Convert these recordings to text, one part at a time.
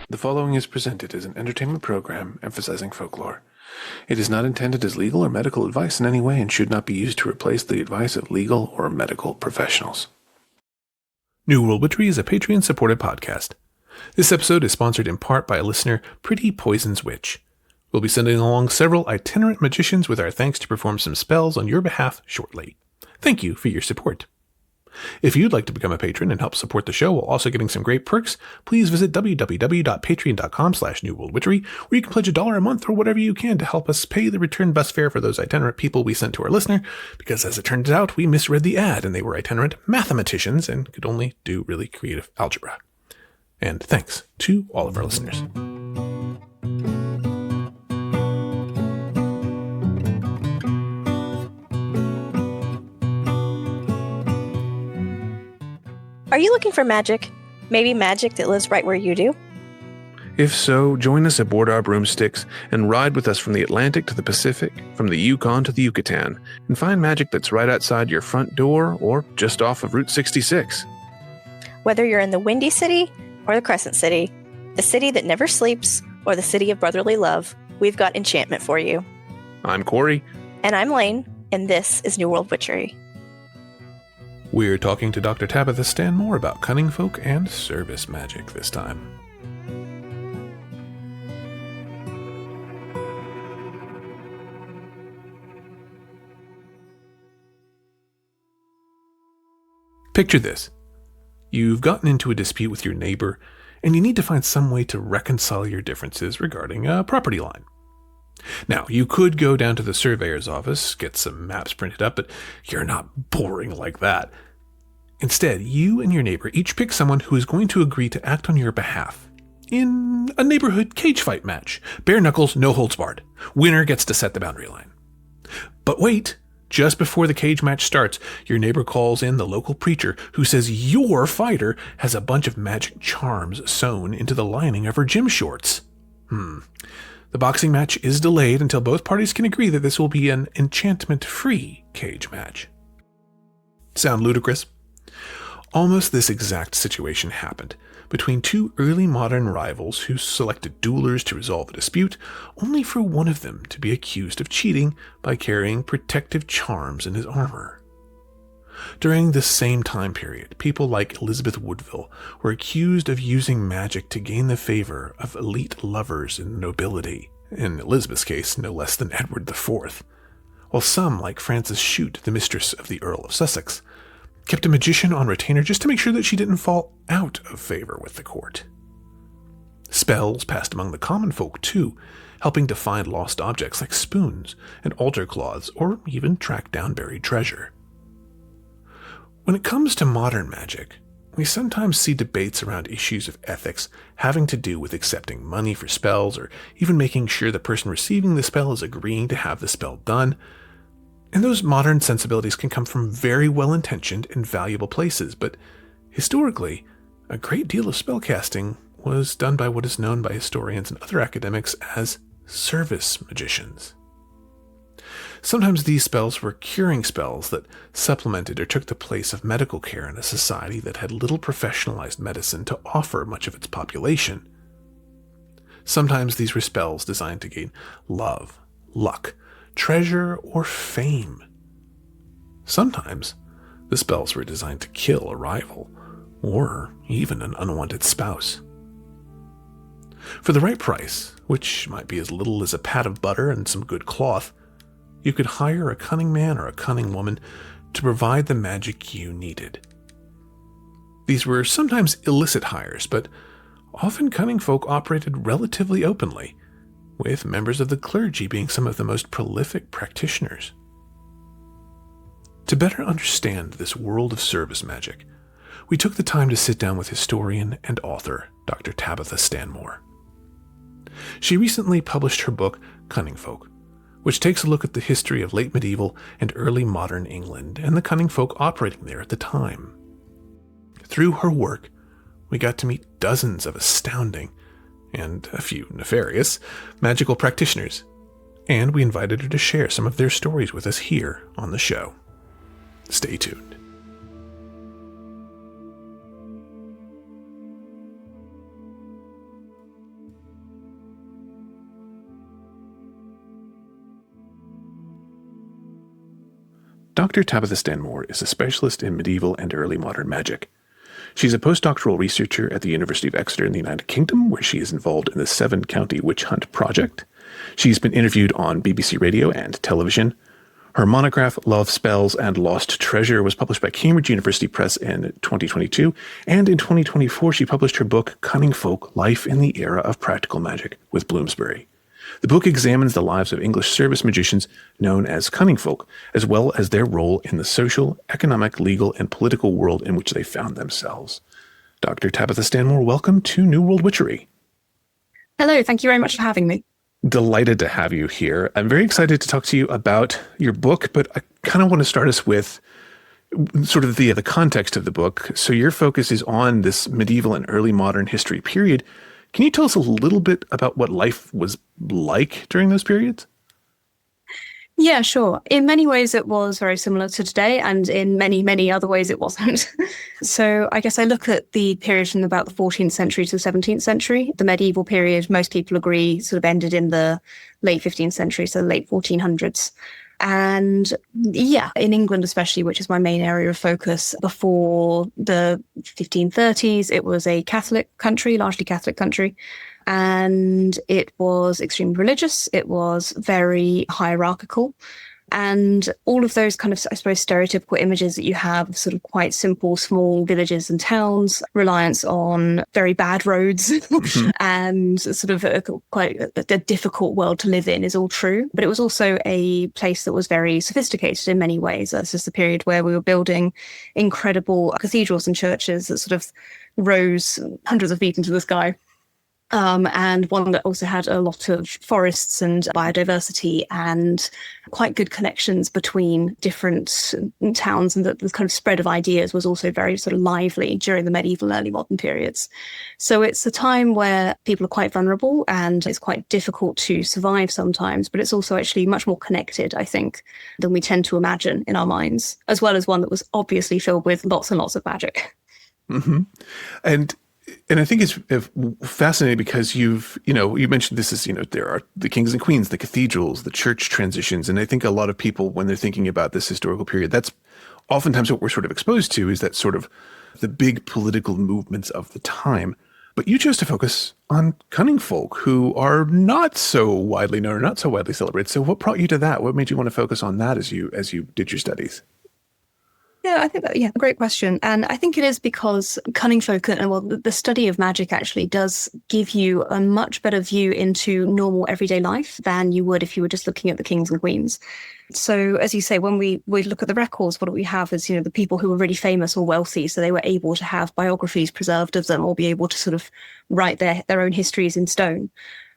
The following is presented as an entertainment program emphasizing folklore. It is not intended as legal or medical advice in any way and should not be used to replace the advice of legal or medical professionals. New World Witchery is a Patreon-supported podcast. This episode is sponsored in part by a listener, Pretty Poison's Witch. We'll be sending along several itinerant magicians with our thanks to perform some spells on your behalf shortly. Thank you for your support. If you'd like to become a patron and help support the show while also getting some great perks, please visit www.patreon.com/newworldwitchery, where you can pledge $1 a month or whatever you can to help us pay the return bus fare for those itinerant people we sent to our listener, because as it turns out, we misread the ad and they were itinerant mathematicians and could only do really creative algebra. And thanks to all of our listeners. Are you looking for magic? Maybe magic that lives right where you do? If so, join us aboard our broomsticks and ride with us from the Atlantic to the Pacific, from the Yukon to the Yucatan, and find magic that's right outside your front door or just off of Route 66. Whether you're in the Windy City or the Crescent City, the city that never sleeps, or the city of brotherly love, we've got enchantment for you. I'm Corey. And I'm Lane, and this is New World Witchery. We're talking to Dr. Tabitha Stanmore about Cunning Folk and service magic this time. Picture this. You've gotten into a dispute with your neighbor, and you need to find some way to reconcile your differences regarding a property line. Now, you could go down to the surveyor's office, get some maps printed up, but you're not boring like that. Instead, you and your neighbor each pick someone who is going to agree to act on your behalf. In a neighborhood cage fight match. Bare knuckles, no holds barred. Winner gets to set the boundary line. But wait, just before the cage match starts, your neighbor calls in the local preacher who says your fighter has a bunch of magic charms sewn into the lining of her gym shorts. The boxing match is delayed until both parties can agree that this will be an enchantment-free cage match. Sound ludicrous? Almost this exact situation happened between two early modern rivals who selected duelers to resolve a dispute, only for one of them to be accused of cheating by carrying protective charms in his armor. During this same time period, people like Elizabeth Woodville were accused of using magic to gain the favor of elite lovers in the nobility, in Elizabeth's case, no less than Edward IV, while some, like Frances Shute, the mistress of the Earl of Sussex, kept a magician on retainer just to make sure that she didn't fall out of favor with the court. Spells passed among the common folk, too, helping to find lost objects like spoons and altar cloths, or even track down buried treasure. When it comes to modern magic, we sometimes see debates around issues of ethics having to do with accepting money for spells, or even making sure the person receiving the spell is agreeing to have the spell done. And those modern sensibilities can come from very well-intentioned and valuable places, but historically, a great deal of spellcasting was done by what is known by historians and other academics as service magicians. Sometimes these spells were curing spells that supplemented or took the place of medical care in a society that had little professionalized medicine to offer much of its population. Sometimes these were spells designed to gain love, luck, treasure, or fame. Sometimes the spells were designed to kill a rival, or even an unwanted spouse. For the right price, which might be as little as a pat of butter and some good cloth, you could hire a cunning man or a cunning woman to provide the magic you needed. These were sometimes illicit hires, but often cunning folk operated relatively openly, with members of the clergy being some of the most prolific practitioners. To better understand this world of service magic, we took the time to sit down with historian and author Dr. Tabitha Stanmore. She recently published her book, Cunning Folk, which takes a look at the history of late medieval and early modern England and the cunning folk operating there at the time. Through her work, we got to meet dozens of astounding and a few nefarious magical practitioners, and we invited her to share some of their stories with us here on the show. Stay tuned. Dr. Tabitha Stanmore is a specialist in medieval and early modern magic. She's a postdoctoral researcher at the University of Exeter in the United Kingdom, where she is involved in the 7-County Witch Hunt Project. She's been interviewed on BBC Radio and television. Her monograph, Love, Spells, and Lost Treasure, was published by Cambridge University Press in 2022, and in 2024 she published her book, Cunning Folk, Life in the Era of Practical Magic, with Bloomsbury. The book examines the lives of English service magicians known as Cunning Folk, as well as their role in the social, economic, legal, and political world in which they found themselves. Dr. Tabitha Stanmore, welcome to New World Witchery. Hello, thank you very much for having me. Delighted to have you here. I'm very excited to talk to you about your book, but I kind of want to start us with sort of the context of the book. So your focus is on this medieval and early modern history period. Can you tell us a little bit about what life was like during those periods? Yeah, sure. In many ways, it was very similar to today, and in many, many other ways, it wasn't. So I guess I look at the period from about the 14th century to the 17th century. The medieval period, most people agree, sort of ended in the late 15th century, so the late 1400s. And yeah, in England especially, which is my main area of focus, before the 1530s, it was a Catholic country, largely Catholic country. And it was extremely religious. It was very hierarchical. And all of those kind of, I suppose, stereotypical images that you have of sort of quite simple, small villages and towns, reliance on very bad roads and sort of quite a difficult world to live in is all true. But it was also a place that was very sophisticated in many ways. This is the period where we were building incredible cathedrals and churches that sort of rose hundreds of feet into the sky. And one that also had a lot of forests and biodiversity and quite good connections between different towns, and the kind of spread of ideas was also very sort of lively during the medieval and early modern periods. So it's a time where people are quite vulnerable and it's quite difficult to survive sometimes, but it's also actually much more connected, I think, than we tend to imagine in our minds, as well as one that was obviously filled with lots and lots of magic. Mm-hmm. And I think it's fascinating because you mentioned this is, there are the kings and queens, the cathedrals, the church transitions. And I think a lot of people, when they're thinking about this historical period, that's oftentimes what we're sort of exposed to, is that sort of the big political movements of the time. But you chose to focus on Cunning Folk, who are not so widely known or not so widely celebrated. So what brought you to that? What made you want to focus on that as you did your studies? Yeah, I think great question. And I think it is because Cunning Folk, the study of magic actually does give you a much better view into normal everyday life than you would if you were just looking at the kings and queens. So as you say, when we look at the records, what we have is, the people who were really famous or wealthy, so they were able to have biographies preserved of them or be able to sort of write their own histories in stone.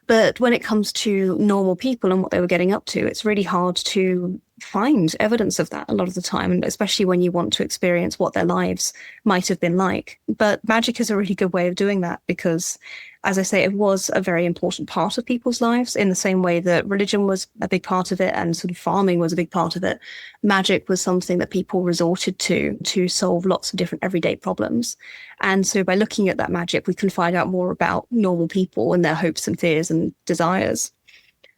But when it comes to normal people and what they were getting up to, it's really hard to find evidence of that a lot of the time, and especially when you want to experience what their lives might have been like. But magic is a really good way of doing that because, as I say, it was a very important part of people's lives in the same way that religion was a big part of it and sort of farming was a big part of it. Magic was something that people resorted to solve lots of different everyday problems. And so by looking at that magic, we can find out more about normal people and their hopes and fears and desires.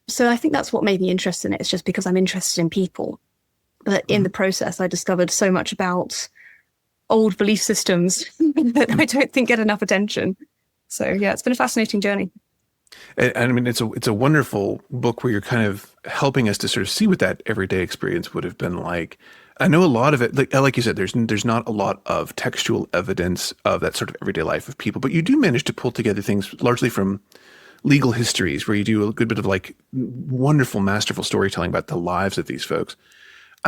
So I think that's what made me interested in it. It's just because I'm interested in people. But in the process, I discovered so much about old belief systems that I don't think get enough attention. So yeah, it's been a fascinating journey. And I mean, it's a wonderful book where you're kind of helping us to sort of see what that everyday experience would have been like. I know a lot of it, like you said, there's not a lot of textual evidence of that sort of everyday life of people, but you do manage to pull together things largely from legal histories where you do a good bit of like wonderful, masterful storytelling about the lives of these folks.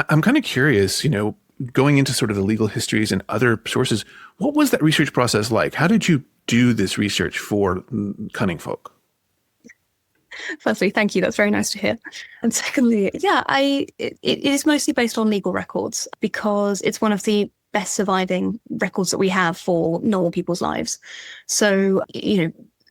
I'm kind of curious, going into sort of the legal histories and other sources, what was that research process like? How did you do this research for Cunning Folk? Firstly, thank you. That's very nice to hear. And secondly, it is mostly based on legal records because it's one of the best surviving records that we have for normal people's lives. So,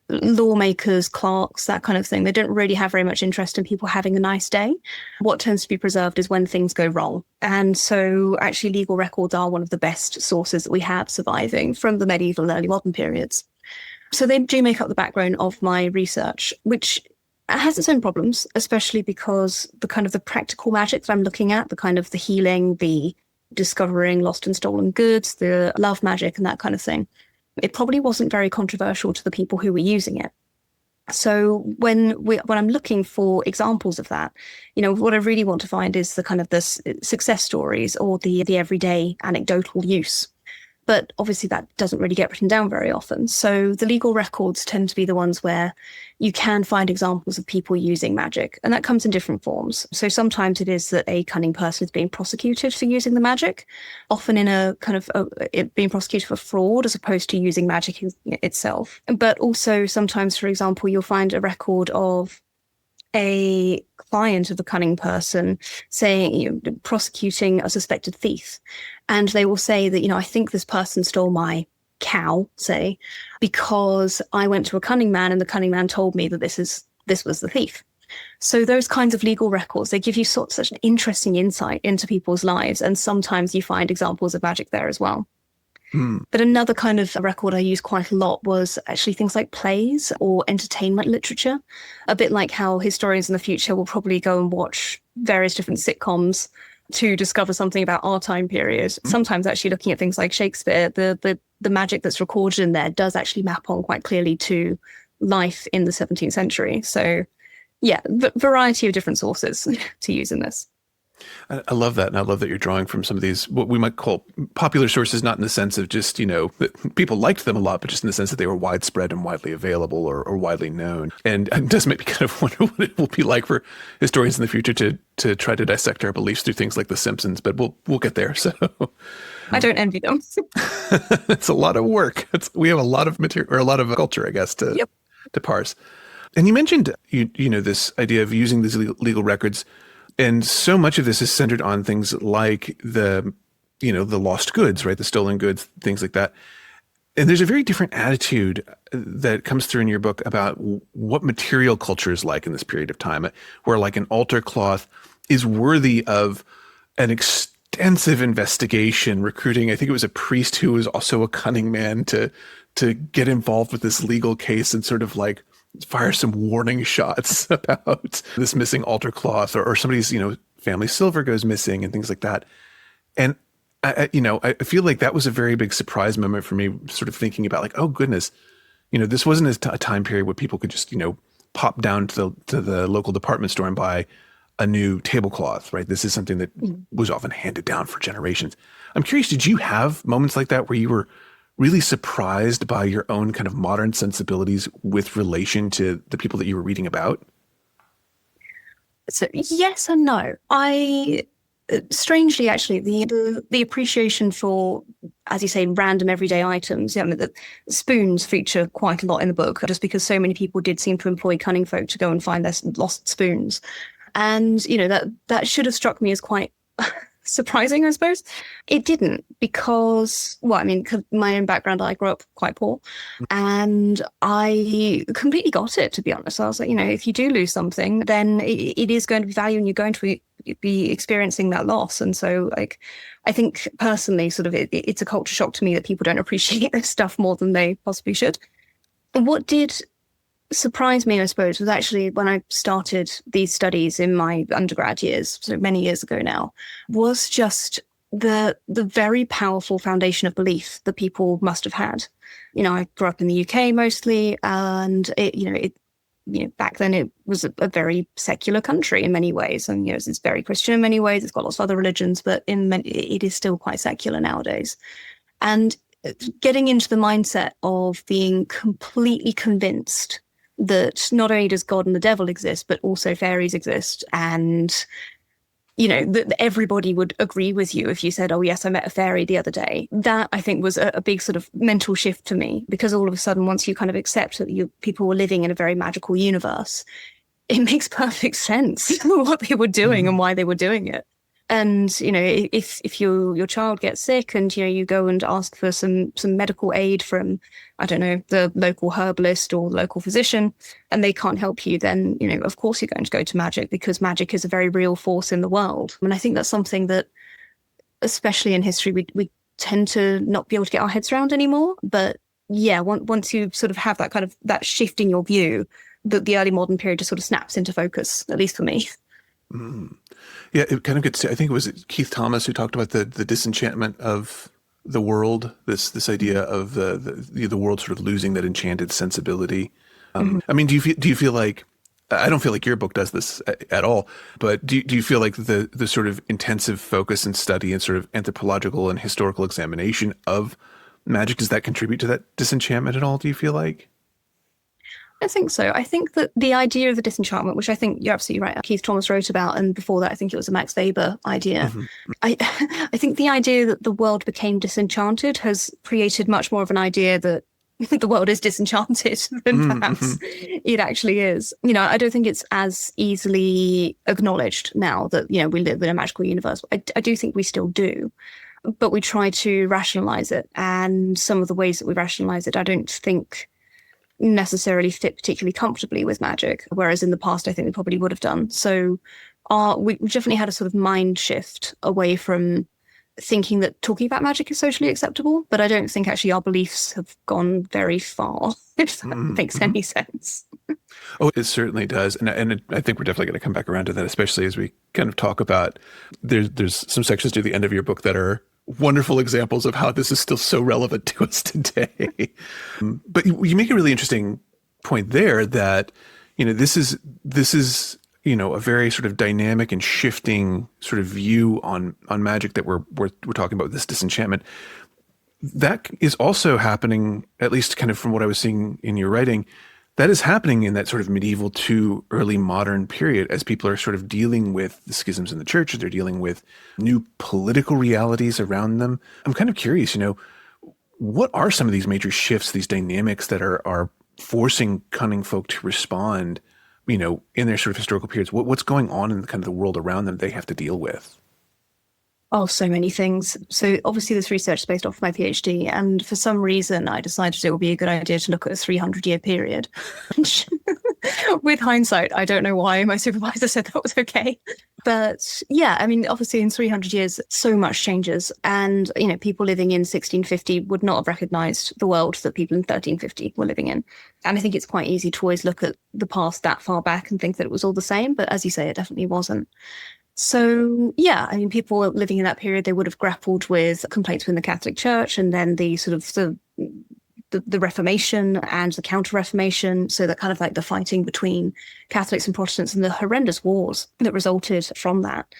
lawmakers, clerks, that kind of thing, they don't really have very much interest in people having a nice day. What tends to be preserved is when things go wrong. And so actually legal records are one of the best sources that we have surviving from the medieval and early modern periods. So they do make up the backbone of my research, which It has its own problems, especially because the kind of the practical magic that I'm looking at, the kind of the healing, the discovering lost and stolen goods, the love magic and that kind of thing, it probably wasn't very controversial to the people who were using it. So when I'm looking for examples of that, what I really want to find is the kind of the success stories or the everyday anecdotal use. But obviously that doesn't really get written down very often. So the legal records tend to be the ones where you can find examples of people using magic. And that comes in different forms. So sometimes it is that a cunning person is being prosecuted for using the magic, often in a kind of it being prosecuted for fraud as opposed to using magic itself. But also sometimes, for example, you'll find a record of a client of a cunning person saying, prosecuting a suspected thief. And they will say that, I think this person stole my cow, say, because I went to a cunning man and the cunning man told me that this was the thief. So those kinds of legal records, they give you such an interesting insight into people's lives. And sometimes you find examples of magic there as well. But another kind of record I used quite a lot was actually things like plays or entertainment literature, a bit like how historians in the future will probably go and watch various different sitcoms to discover something about our time period. Sometimes actually looking at things like Shakespeare, the magic that's recorded in there does actually map on quite clearly to life in the 17th century. So yeah, variety of different sources to use in this. I love that. And I love that you're drawing from some of these, what we might call popular sources, not in the sense of just, that people liked them a lot, but just in the sense that they were widespread and widely available or widely known. And it does make me kind of wonder what it will be like for historians in the future to try to dissect our beliefs through things like The Simpsons, but we'll get there. So I don't envy them. It's a lot of work. We have a lot of material, or a lot of culture, I guess, to parse. And you mentioned, this idea of using these legal records. And so much of this is centered on things like the lost goods, right? The stolen goods, things like that. And there's a very different attitude that comes through in your book about what material culture is like in this period of time, where like an altar cloth is worthy of an extensive investigation, recruiting. I think it was a priest who was also a cunning man to get involved with this legal case and sort of like fire some warning shots about this missing altar cloth or somebody's, family silver goes missing and things like that. And I feel like that was a very big surprise moment for me, sort of thinking about like, oh goodness, this wasn't a time period where people could just, pop down to the local department store and buy a new tablecloth, right? This is something that was often handed down for generations. I'm curious, did you have moments like that where you were really surprised by your own kind of modern sensibilities with relation to the people that you were reading about? So yes and no. Strangely, actually, the appreciation for, as you say, random everyday items. The spoons feature quite a lot in the book, just because so many people did seem to employ cunning folk to go and find their lost spoons, and that should have struck me as quite surprising, I suppose. It didn't, because, my own background, I grew up quite poor, and I completely got it, to be honest. I was like, if you do lose something, then it is going to be value and you're going to be experiencing that loss. And so, I think personally, sort of, it's a culture shock to me that people don't appreciate this stuff more than they possibly should. What did surprised me, I suppose, was actually when I started these studies in my undergrad years, so many years ago now, was just the very powerful foundation of belief that people must have had. I grew up in the UK mostly, and back then it was a very secular country in many ways, and it's very Christian in many ways. It's got lots of other religions, but it is still quite secular nowadays. And getting into the mindset of being completely convinced that not only does God and the devil exist, but also fairies exist. And, that everybody would agree with you if you said, oh, yes, I met a fairy the other day. That, I think, was a big sort of mental shift for me, because all of a sudden, once you kind of accept that people were living in a very magical universe, it makes perfect sense what they were doing and why they were doing it. And, if your child gets sick and, you go and ask for some medical aid from, I don't know, the local herbalist or local physician, and they can't help you, then, of course you're going to go to magic, because magic is a very real force in the world. And I think that's something that, especially in history, we tend to not be able to get our heads around anymore. But yeah, once you sort of have that kind of that shift in your view, the early modern period just sort of snaps into focus, at least for me. Mm. Yeah, it kind of gets, I think it was Keith Thomas who talked about the disenchantment of the world, this idea of the world sort of losing that enchanted sensibility. I mean, do you feel like, I don't feel like your book does this at all, but do you feel like the sort of intensive focus and study and sort of anthropological and historical examination of magic, does that contribute to that disenchantment at all, do you feel like? I think so. I think that the idea of the disenchantment, which I think you're absolutely right, Keith Thomas wrote about, and before that, I think it was a Max Weber idea. I think the idea that the world became disenchanted has created much more of an idea that the world is disenchanted than perhaps it actually is. You know, I don't think it's as easily acknowledged now that, you know, we live in a magical universe. I do think we still do, but we try to rationalize it. And some of the ways that we rationalize it, I don't think necessarily fit particularly comfortably with magic, whereas in the past I think they probably would have done. So we definitely had a sort of mind shift away from thinking that talking about magic is socially acceptable, but I don't think actually our beliefs have gone very far, if that makes any sense. Oh, it certainly does. And I think we're definitely going to come back around to that, especially as we kind of talk about, there's some sections near the end of your book that are wonderful examples of how this is still so relevant to us today. But you make a really interesting point there that, you know, this is, you know, a very sort of dynamic and shifting sort of view on magic that we're talking about, this disenchantment. That is also happening, at least kind of from what I was seeing in your writing, that is happening in that sort of medieval to early modern period as people are sort of dealing with the schisms in the church, they're dealing with new political realities around them. I'm kind of curious, you know, what are some of these major shifts, these dynamics that are forcing Cunning Folk to respond, you know, in their sort of historical periods? What's going on in the kind of the world around them they have to deal with? Oh, so many things. So obviously this research is based off my PhD, and for some reason I decided it would be a good idea to look at a 300-year period. With hindsight, I don't know why my supervisor said that was okay. But yeah, I mean, obviously in 300 years, so much changes. And, you know, people living in 1650 would not have recognized the world that people in 1350 were living in. And I think it's quite easy to always look at the past that far back and think that it was all the same. But as you say, it definitely wasn't. So, yeah, I mean, people living in that period, they would have grappled with complaints within the Catholic Church, and then the sort of the Reformation and the Counter-Reformation. So that kind of like the fighting between Catholics and Protestants and the horrendous wars that resulted from that.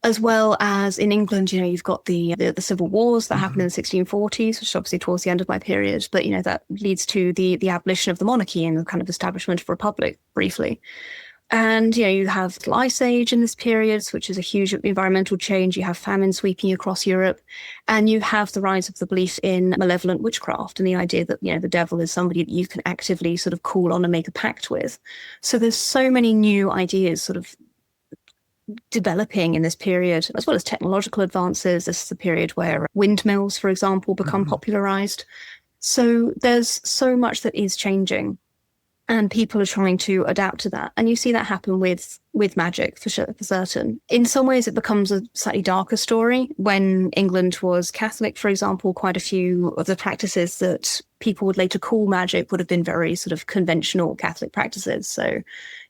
As well as in England, you know, you've got the civil wars that happened in the 1640s, which is obviously towards the end of my period. But, you know, that leads to the abolition of the monarchy and the kind of establishment of a republic briefly. And, you know, you have the Ice Age in this period, which is a huge environmental change. You have famine sweeping across Europe, and you have the rise of the belief in malevolent witchcraft and the idea that, you know, the devil is somebody that you can actively sort of call on and make a pact with. So there's so many new ideas sort of developing in this period, as well as technological advances. This is the period where windmills, for example, become popularized. So there's so much that is changing. And people are trying to adapt to that. And you see that happen with magic, for sure, for certain. In some ways, it becomes a slightly darker story. When England was Catholic, for example, quite a few of the practices that people would later call magic would have been very sort of conventional Catholic practices. So,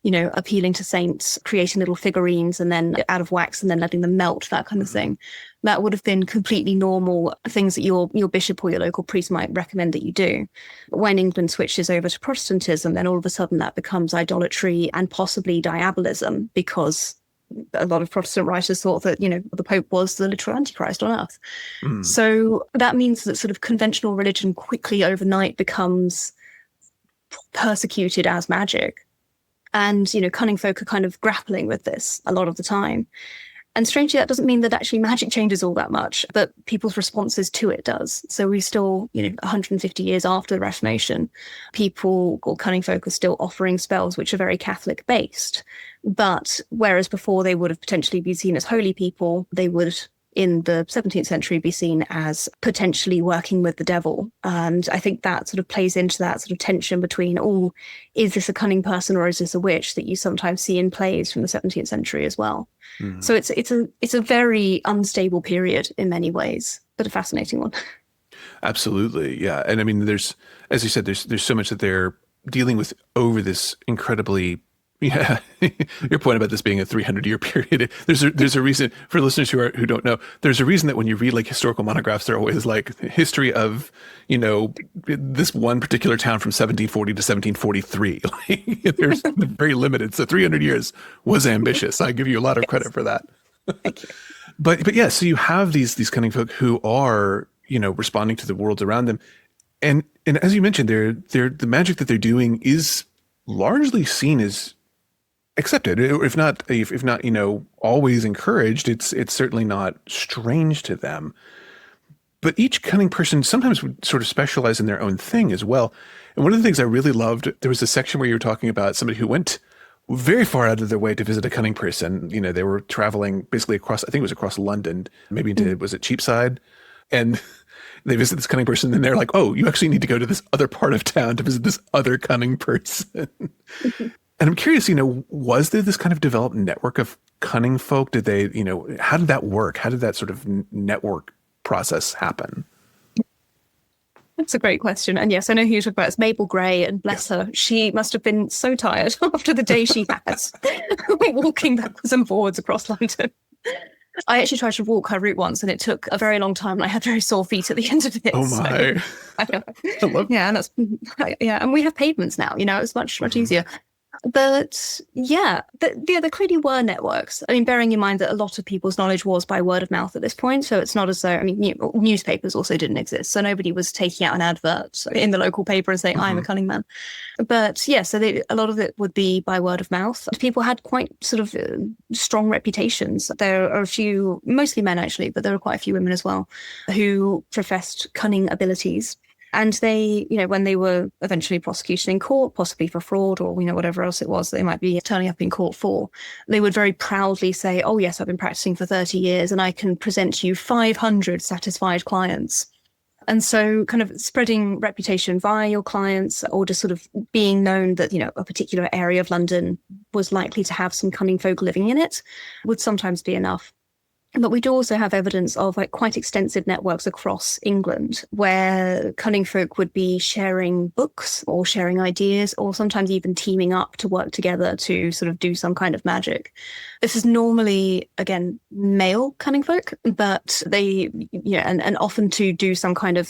you know, appealing to saints, creating little figurines and then out of wax and then letting them melt, that kind of thing. That would have been completely normal things that your bishop or your local priest might recommend that you do. But when England switches over to Protestantism, then all of a sudden that becomes idolatry and possibly diabolism, because a lot of Protestant writers thought that, you know, the Pope was the literal Antichrist on earth. So that means that sort of conventional religion quickly overnight becomes persecuted as magic. And, you know, Cunning Folk are kind of grappling with this a lot of the time. And strangely, that doesn't mean that actually magic changes all that much, but people's responses to it does. So we still, you know, 150 years after the Reformation, people or Cunning Folk are still offering spells which are very Catholic based. But whereas before they would have potentially been seen as holy people, they would in the 17th century be seen as potentially working with the devil. And I think that sort of plays into that sort of tension between, oh, is this a cunning person or is this a witch, that you sometimes see in plays from the 17th century as well. So it's a very unstable period in many ways, but a fascinating one. Absolutely. Yeah. And I mean, there's, as you said, there's so much that they're dealing with over this incredibly, yeah, your point about this being a 300-year period. There's a reason for listeners who don't know. There's a reason that when you read like historical monographs, they're always like history of, this one particular town from 1740 to 1743. Like, there's very limited. So 300 years was ambitious. I give you a lot of credit for that. Thank you. But yeah, so you have these cunning folk who are, responding to the world around them. And as you mentioned, the magic that they're doing is largely seen as accepted, if not always encouraged. It's certainly not strange to them. But each cunning person sometimes would sort of specialize in their own thing as well. And one of the things I really loved, there was a section where you were talking about somebody who went very far out of their way to visit a cunning person. They were traveling basically across, I think it was across London, maybe into, was it Cheapside? And they visit this cunning person and they're like, oh, you actually need to go to this other part of town to visit this other cunning person. And I'm curious, was there this kind of developed network of cunning folk? Did they, how did that work? How did that sort of network process happen? That's a great question. And yes, I know who you're talking about. It's Mabel Gray, and bless her, she must have been so tired after the day she had walking backwards and forwards across London. I actually tried to walk her route once and it took a very long time and I had very sore feet at the end of it. Oh my. So, I know. And we have pavements now, it's much easier. But yeah, there clearly were networks. I mean, bearing in mind that a lot of people's knowledge was by word of mouth at this point. So it's not as though, newspapers also didn't exist. So nobody was taking out an advert in the local paper and saying, I'm a cunning man. But yeah, so a lot of it would be by word of mouth. People had quite sort of strong reputations. There are a few, mostly men actually, but there are quite a few women as well, who professed cunning abilities. And they, when they were eventually prosecuted in court, possibly for fraud or, whatever else it was they might be turning up in court for, they would very proudly say, oh, yes, I've been practicing for 30 years and I can present you 500 satisfied clients. And so kind of spreading reputation via your clients or just sort of being known that, a particular area of London was likely to have some cunning folk living in it would sometimes be enough. But we do also have evidence of quite extensive networks across England where cunning folk would be sharing books or sharing ideas or sometimes even teaming up to work together to sort of do some kind of magic. This is normally, again, male cunning folk, but they, and often to do something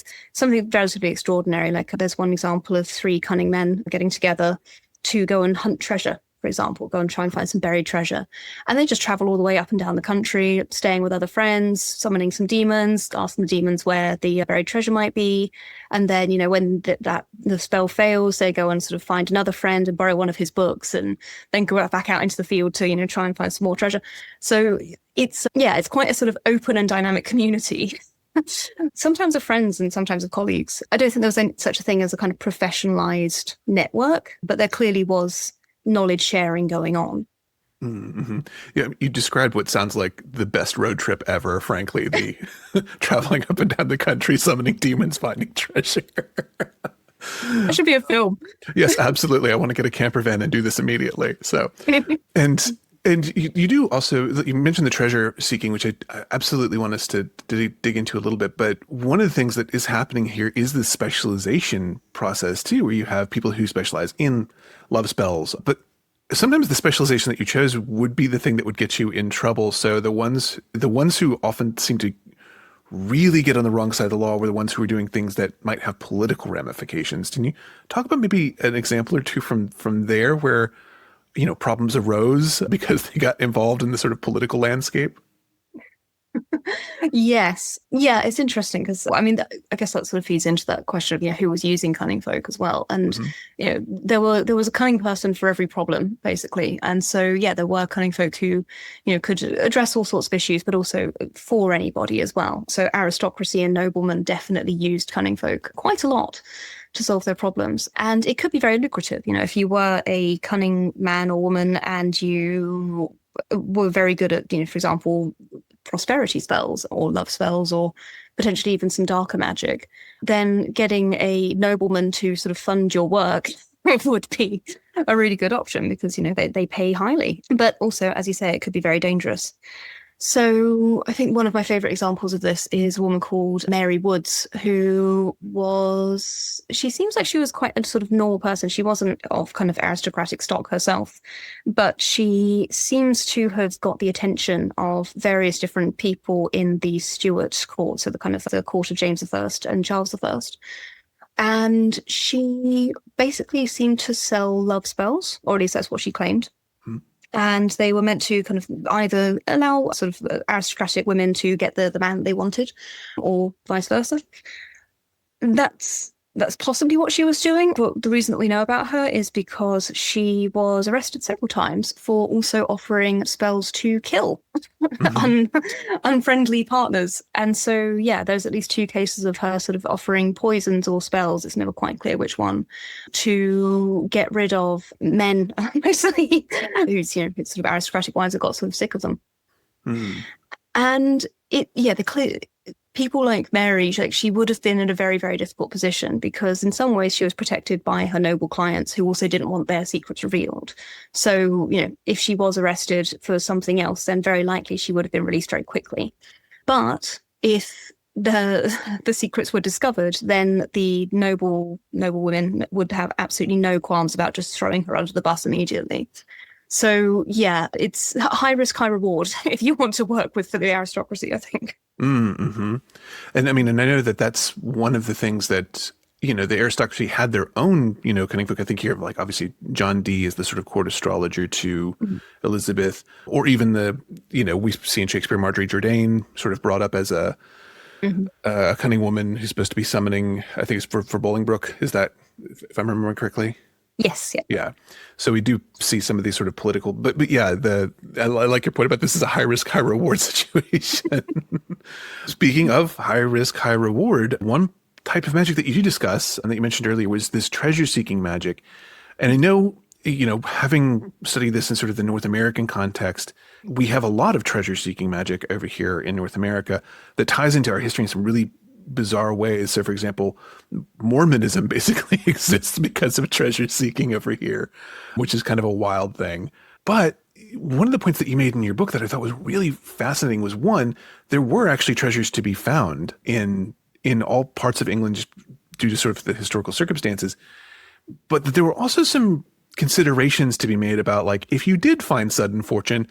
relatively extraordinary. Like there's one example of 3 cunning men getting together to go and hunt treasure. For example, go and try and find some buried treasure. And they just travel all the way up and down the country, staying with other friends, summoning some demons, asking the demons where the buried treasure might be. And then, when the spell fails, they go and sort of find another friend and borrow one of his books and then go back out into the field to, try and find some more treasure. So it's quite a sort of open and dynamic community. Sometimes of friends and sometimes of colleagues. I don't think there was any such a thing as a kind of professionalized network, but there clearly was knowledge sharing going on. Mm-hmm. Yeah, you described what sounds like the best road trip ever, frankly, the traveling up and down the country, summoning demons, finding treasure. That should be a film. Yes, absolutely. I want to get a camper van and do this immediately. So, and you do also, you mentioned the treasure seeking, which I absolutely want us to dig into a little bit. But one of the things that is happening here is the specialization process too, where you have people who specialize in love spells. But sometimes the specialization that you chose would be the thing that would get you in trouble. So the ones who often seem to really get on the wrong side of the law were the ones who were doing things that might have political ramifications. Can you talk about maybe an example or two from there where problems arose because they got involved in the sort of political landscape? Yes. Yeah, it's interesting because, I guess that sort of feeds into that question of, who was using cunning folk as well. And, there was a cunning person for every problem, basically. And so, there were cunning folk who, could address all sorts of issues, but also for anybody as well. So aristocracy and noblemen definitely used cunning folk quite a lot to solve their problems. And it could be very lucrative. If you were a cunning man or woman and you were very good at, for example, prosperity spells or love spells or potentially even some darker magic, then getting a nobleman to sort of fund your work would be a really good option because, they pay highly. But also, as you say, it could be very dangerous. So I think one of my favorite examples of this is a woman called Mary Woods, she seems like she was quite a sort of normal person. She wasn't of kind of aristocratic stock herself, but she seems to have got the attention of various different people in the Stuart court, so the kind of the court of James I and Charles I. And she basically seemed to sell love spells, or at least that's what she claimed. And they were meant to kind of either allow sort of aristocratic women to get the man that they wanted, or vice versa. That's possibly what she was doing. But the reason that we know about her is because she was arrested several times for also offering spells to kill unfriendly partners. And so, yeah, there's at least 2 cases of her sort of offering poisons or spells, it's never quite clear which one, to get rid of men, mostly, who's, sort of aristocratic wives that got sort of sick of them. And people like Mary, she would have been in a very, very difficult position because in some ways she was protected by her noble clients who also didn't want their secrets revealed. So, if she was arrested for something else, then very likely she would have been released very quickly. But if the secrets were discovered, then the noble women would have absolutely no qualms about just throwing her under the bus immediately. So, yeah, it's high risk, high reward if you want to work with the aristocracy, I think. Mm-hmm. And I know that that's one of the things that, the aristocracy had their own, Cunning Folk. I think here, like, obviously John Dee is the sort of court astrologer to Elizabeth, or even we see in Shakespeare, Marjorie Jourdain sort of brought up as a cunning woman who's supposed to be summoning, I think it's for Bolingbroke. Is that, if I'm remembering correctly? Yes. Yeah. So we do see some of these sort of political, but yeah, I like your point about this is a high risk, high reward situation. Speaking of high risk, high reward, one type of magic that you do discuss and that you mentioned earlier was this treasure seeking magic. And I know, having studied this in sort of the North American context, we have a lot of treasure seeking magic over here in North America that ties into our history in some really bizarre ways. So, for example, Mormonism basically exists because of treasure seeking over here, which is kind of a wild thing. But one of the points that you made in your book that I thought was really fascinating was, one, there were actually treasures to be found in all parts of England just due to sort of the historical circumstances, but that there were also some considerations to be made about, like, if you did find sudden fortune,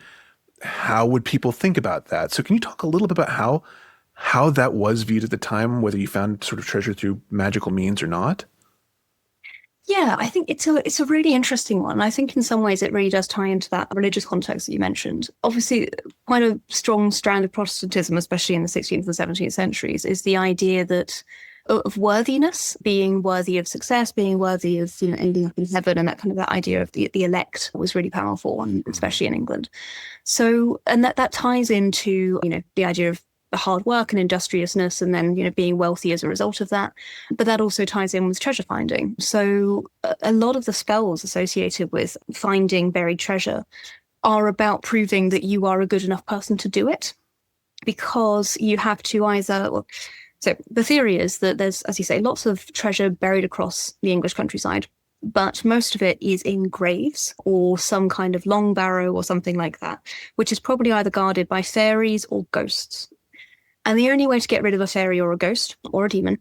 how would people think about that? So can you talk a little bit about how that was viewed at the time, whether you found sort of treasure through magical means or not? Yeah, I think it's a really interesting one. I think in some ways it really does tie into that religious context that you mentioned. Obviously, quite a strong strand of Protestantism, especially in the 16th and 17th centuries, is the idea that of worthiness, being worthy of success, being worthy of ending up in heaven, and that idea of the elect was really powerful, and especially in England. So, and that ties into the idea of hard work and industriousness, and then being wealthy as a result of that. But that also ties in with treasure finding. So a lot of the spells associated with finding buried treasure are about proving that you are a good enough person to do it, because you have to so the theory is that there's, as you say, lots of treasure buried across the English countryside, but most of it is in graves or some kind of long barrow or something like that, which is probably either guarded by fairies or ghosts. And the only way to get rid of a fairy or a ghost or a demon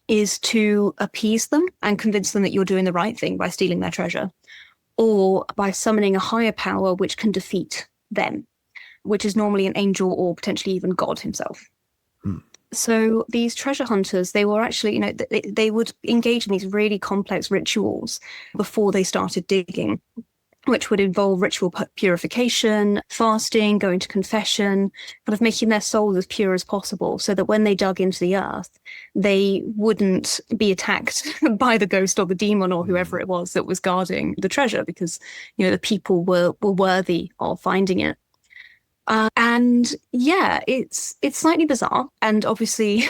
is to appease them and convince them that you're doing the right thing by stealing their treasure, or by summoning a higher power which can defeat them, which is normally an angel or potentially even God himself. So these treasure hunters, they were actually, they would engage in these really complex rituals before they started digging, which would involve ritual purification, fasting, going to confession, kind of making their souls as pure as possible so that when they dug into the earth, they wouldn't be attacked by the ghost or the demon or whoever it was that was guarding the treasure, because, the people were worthy of finding it. And yeah, it's slightly bizarre. And obviously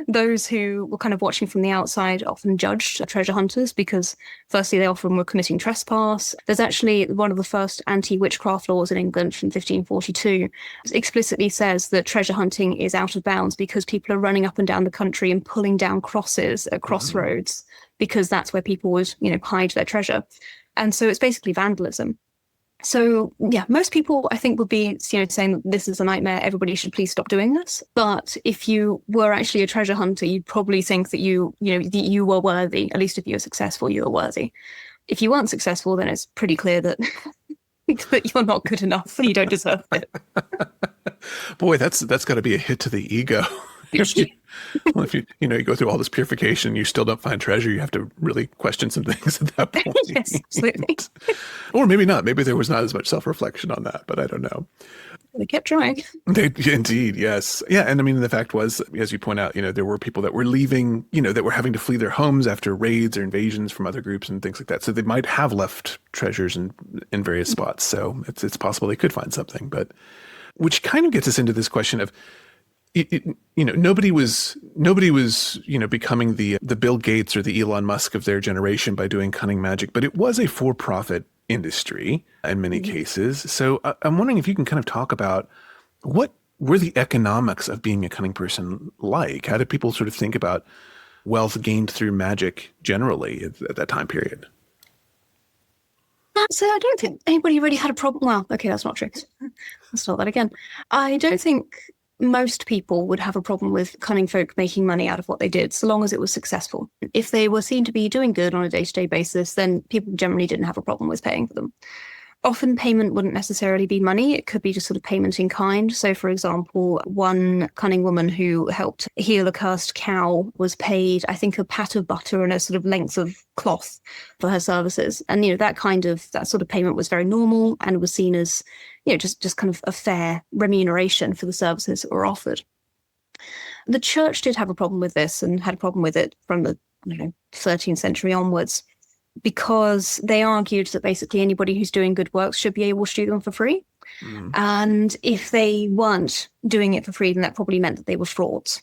those who were kind of watching from the outside often judged treasure hunters because, firstly, they often were committing trespass. There's actually one of the first anti-witchcraft laws in England from 1542 explicitly says that treasure hunting is out of bounds because people are running up and down the country and pulling down crosses at crossroads, because that's where people would, hide their treasure. And so it's basically vandalism. So yeah, most people I think would be, saying that this is a nightmare. Everybody should please stop doing this. But if you were actually a treasure hunter, you'd probably think that that you were worthy. At least if you were successful, you were worthy. If you weren't successful, then it's pretty clear that that you're not good enough and you don't deserve it. Boy, that's got to be a hit to the ego. if you go through all this purification, you still don't find treasure, you have to really question some things at that point. Yes, absolutely. Or maybe not. Maybe there was not as much self-reflection on that, but I don't know. They kept trying. Indeed, yes. Yeah, and I mean, the fact was, as you point out, there were people that were leaving, that were having to flee their homes after raids or invasions from other groups and things like that. So they might have left treasures in various spots. So it's possible they could find something, but which kind of gets us into this question of, nobody was becoming the Bill Gates or the Elon Musk of their generation by doing cunning magic, but it was a for-profit industry in many cases. So I'm wondering if you can kind of talk about what were the economics of being a cunning person like? How did people sort of think about wealth gained through magic generally at that time period? So I don't think anybody really had a problem. Well, okay, that's not true. Let's start that again. I don't think most people would have a problem with cunning folk making money out of what they did, so long as it was successful. If they were seen to be doing good on a day-to-day basis, then people generally didn't have a problem with paying for them. Often payment wouldn't necessarily be money. It could be just sort of payment in kind. So, for example, one cunning woman who helped heal a cursed cow was paid, I think, a pat of butter and a sort of length of cloth for her services. And, that sort of payment was very normal and was seen as, just kind of a fair remuneration for the services that were offered. The church did have a problem with this and had a problem with it from the 13th century onwards, because they argued that basically anybody who's doing good works should be able to do them for free. Mm. And if they weren't doing it for free, then that probably meant that they were frauds.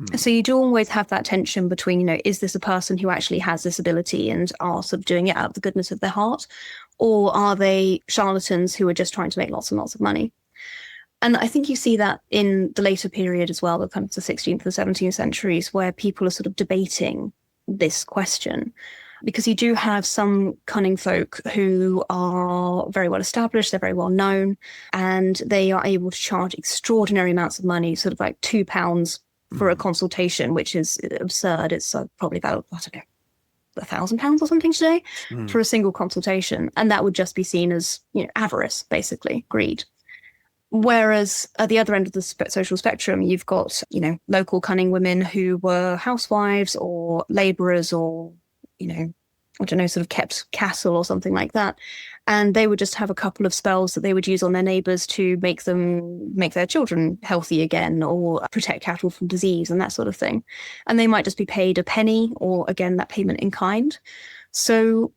Mm. So you do always have that tension between, is this a person who actually has this ability and are sort of doing it out of the goodness of their heart? Or are they charlatans who are just trying to make lots and lots of money? And I think you see that in the later period as well, the kind of the 16th and 17th centuries, where people are sort of debating this question. Because you do have some cunning folk who are very well established, they're very well known, and they are able to charge extraordinary amounts of money, sort of like £2 for a consultation, which is absurd. It's probably about, I don't know, £1,000 or something today for a single consultation. And that would just be seen as, avarice, basically, greed. Whereas at the other end of the social spectrum, you've got, local cunning women who were housewives or labourers or, I don't know, sort of kept cattle or something like that. And they would just have a couple of spells that they would use on their neighbours to make their children healthy again or protect cattle from disease and that sort of thing. And they might just be paid a penny or, again, that payment in kind. So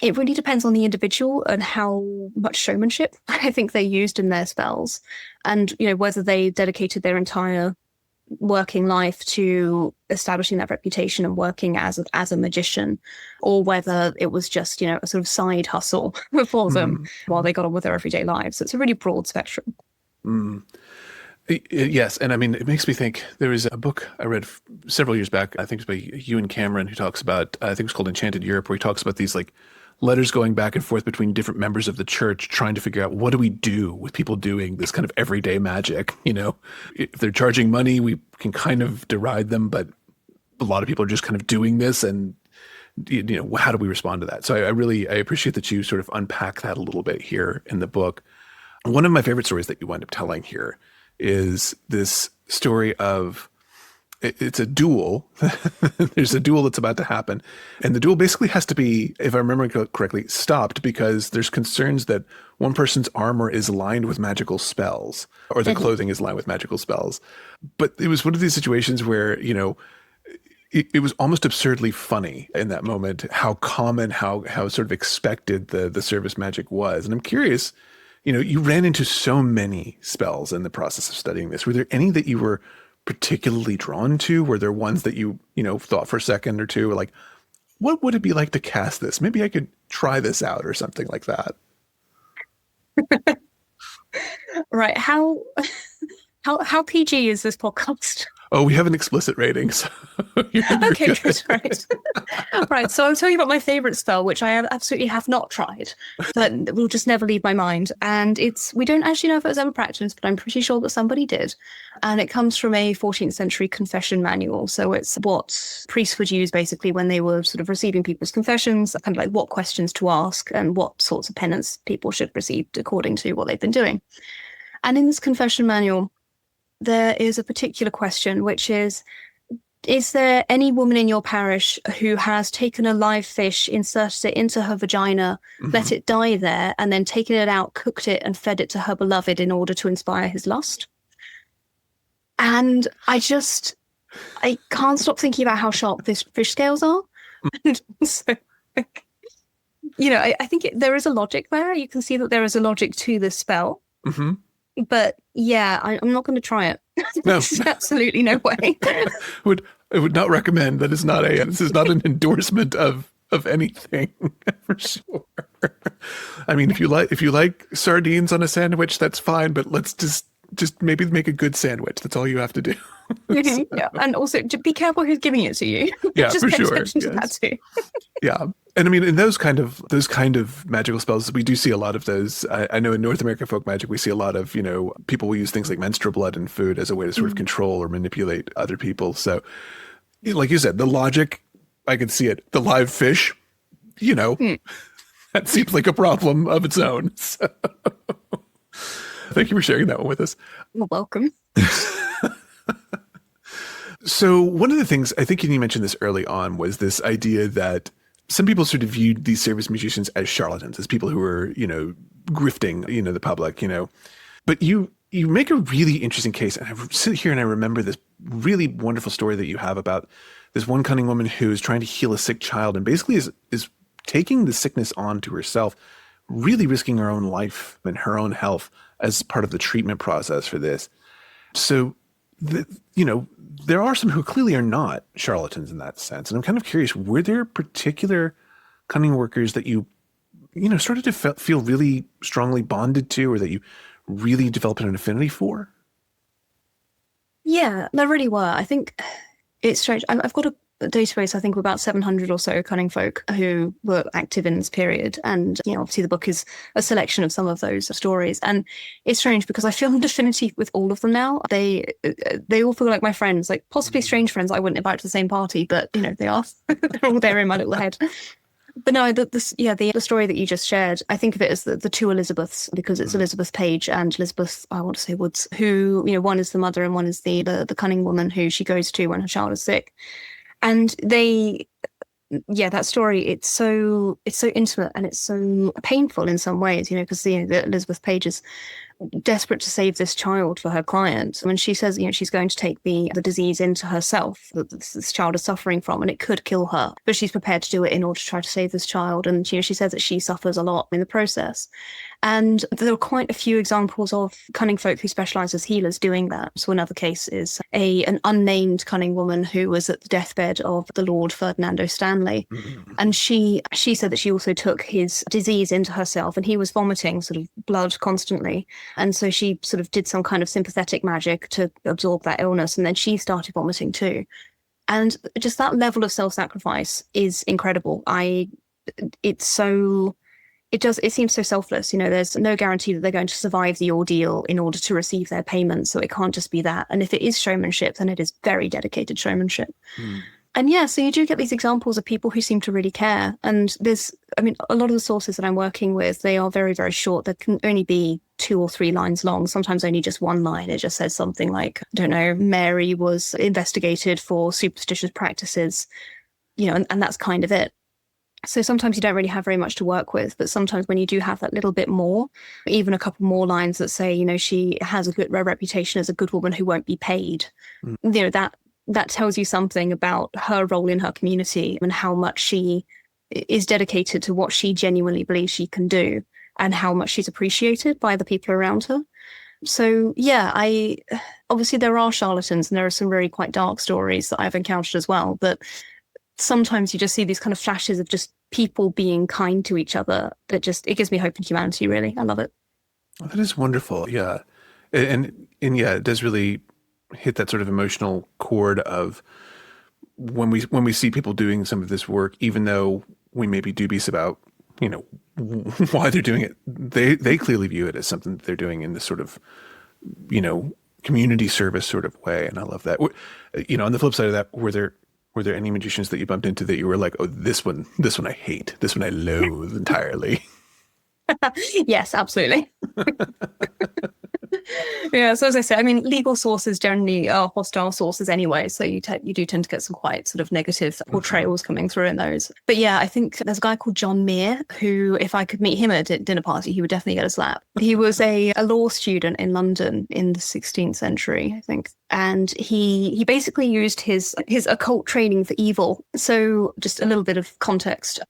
it really depends on the individual and how much showmanship I think they used in their spells, and, whether they dedicated their entire working life to establishing that reputation and working as a magician, or whether it was just, a sort of side hustle for them while they got on with their everyday lives. So it's a really broad spectrum. Yes. And I mean, it makes me think, there was a book I read several years back, I think it's by Ewan Cameron, who talks about, I think it's called Enchanted Europe, where he talks about these like letters going back and forth between different members of the church, trying to figure out, what do we do with people doing this kind of everyday magic? If they're charging money, we can kind of deride them, but a lot of people are just kind of doing this, and how do we respond to that? So I appreciate that you sort of unpack that a little bit here in the book. One of my favorite stories that you wind up telling here is this story of, it's a duel. There's a duel that's about to happen. And the duel basically has to be, if I remember correctly, stopped because there's concerns that one person's armor is lined with magical spells, or the clothing is lined with magical spells. But it was one of these situations where, it was almost absurdly funny in that moment, how common, how sort of expected the service magic was. And I'm curious, you ran into so many spells in the process of studying this. Were there any that you were particularly drawn to? Were there ones that you thought for a second or two, like, what would it be like to cast this? Maybe I could try this out, or something like that. Right. How PG is this podcast? Oh, we have an explicit rating, so you're Okay, good. good, right. Right, so I'll tell you about my favorite spell, which I absolutely have not tried, but will just never leave my mind. And we don't actually know if it was ever practiced, but I'm pretty sure that somebody did. And it comes from a 14th century confession manual. So it's what priests would use basically when they were sort of receiving people's confessions, kind of like what questions to ask and what sorts of penance people should receive according to what they've been doing. And in this confession manual, there is a particular question, which is there any woman in your parish who has taken a live fish, inserted it into her vagina, let it die there, and then taken it out, cooked it, and fed it to her beloved in order to inspire his lust? And I can't stop thinking about how sharp these fish scales are. So, I think there is a logic there. You can see that there is a logic to this spell. Mm-hmm. But yeah, I'm not going to try it. No. There's absolutely no way. I would not recommend. This is not an endorsement of anything for sure. I mean, if you like sardines on a sandwich, that's fine, but let's just maybe make a good sandwich. That's all you have to do. So. Yeah, and also be careful who's giving it to you. Yeah, just for pay sure. attention to that too. Yeah. And I mean, in those kind of magical spells, we do see a lot of those. I know in North American folk magic, we see a lot of, people will use things like menstrual blood and food as a way to sort of control or manipulate other people. So, like you said, the logic, I can see it. The live fish, that seems like a problem of its own. So. Thank you for sharing that one with us. You're welcome. So one of the things, I think you mentioned this early on, was this idea that some people sort of viewed these service musicians as charlatans, as people who were, grifting, the public, But you make a really interesting case. And I sit here and I remember this really wonderful story that you have about this one cunning woman who is trying to heal a sick child and basically is taking the sickness on to herself, really risking her own life and her own health as part of the treatment process for this. So, there are some who clearly are not charlatans in that sense. And I'm kind of curious, were there particular cunning workers that you started to feel really strongly bonded to, or that you really developed an affinity for? Yeah, there really were. I think it's strange. I've got a database, I think, of about 700 or so cunning folk who were active in this period. And, obviously the book is a selection of some of those stories. And it's strange because I feel an affinity with all of them now. They all feel like my friends, like possibly strange friends I wouldn't invite to the same party, but, they are. They're all there in my little head. But no, the story that you just shared, I think of it as the two Elizabeths, because it's Elizabeth Page and Elizabeth, I want to say Woods, who, one is the mother and one is the cunning woman who she goes to when her child is sick. And that story, it's so intimate and it's so painful in some ways, because the Elizabeth Page is desperate to save this child for her client. When she says, she's going to take the disease into herself that this child is suffering from, and it could kill her, but she's prepared to do it in order to try to save this child. And, she says that she suffers a lot in the process. And there are quite a few examples of cunning folk who specialize as healers doing that. So another case is an unnamed cunning woman who was at the deathbed of the Lord Ferdinando Stanley. Mm-hmm. And she said that she also took his disease into herself, and he was vomiting sort of blood constantly. And so she sort of did some kind of sympathetic magic to absorb that illness. And then she started vomiting too. And just that level of self-sacrifice is incredible. It seems so selfless. There's no guarantee that they're going to survive the ordeal in order to receive their payment. So it can't just be that. And if it is showmanship, then it is very dedicated showmanship. Mm. And yeah, so you do get these examples of people who seem to really care. And a lot of the sources that I'm working with, they are very, very short. There can only be 2 or 3 lines long, sometimes only just one line. It just says something like, I don't know, Mary was investigated for superstitious practices, and that's kind of it. So sometimes you don't really have very much to work with, but sometimes when you do have that little bit more, even a couple more lines that say, she has a good reputation as a good woman who won't be paid, that tells you something about her role in her community and how much she is dedicated to what she genuinely believes she can do and how much she's appreciated by the people around her. So yeah, obviously there are charlatans and there are some really quite dark stories that I've encountered as well, but sometimes you just see these kind of flashes of just people being kind to each other that it gives me hope in humanity, really. I love it. Well, that is wonderful. Yeah. And yeah, it does really hit that sort of emotional chord of when we see people doing some of this work, even though we may be dubious about, why they're doing it, they clearly view it as something that they're doing in this sort of, community service sort of way. And I love that. On the flip side of that, were there any magicians that you bumped into that you were like, oh, this one I hate, this one I loathe entirely? Yes, absolutely. Yeah, so as I said, I mean, legal sources generally are hostile sources anyway, so you do tend to get some quite sort of negative portrayals coming through in those. But yeah, I think there's a guy called John Meare who, if I could meet him at a dinner party, he would definitely get a slap. He was a law student in London in the 16th century, I think. And he basically used his occult training for evil. So just a little bit of context.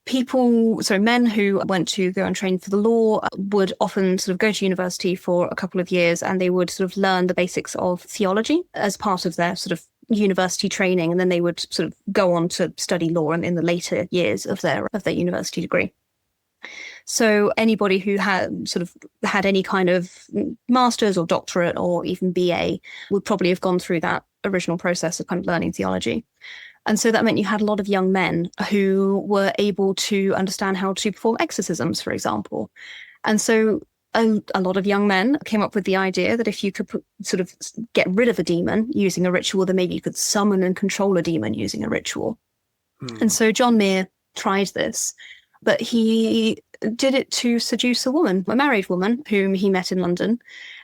Men who went to go and train for the law would often sort of go to university for a couple of years, and they would sort of learn the basics of theology as part of their sort of university training. And then they would sort of go on to study law in the later years of their university degree. So anybody who had any kind of master's or doctorate or even BA would probably have gone through that original process of kind of learning theology. And so that meant you had a lot of young men who were able to understand how to perform exorcisms, for example. And so a lot of young men came up with the idea that if you could sort of get rid of a demon using a ritual, then maybe you could summon and control a demon using a ritual. And so John Meare tried this, but he did it to seduce a married woman whom he met in London.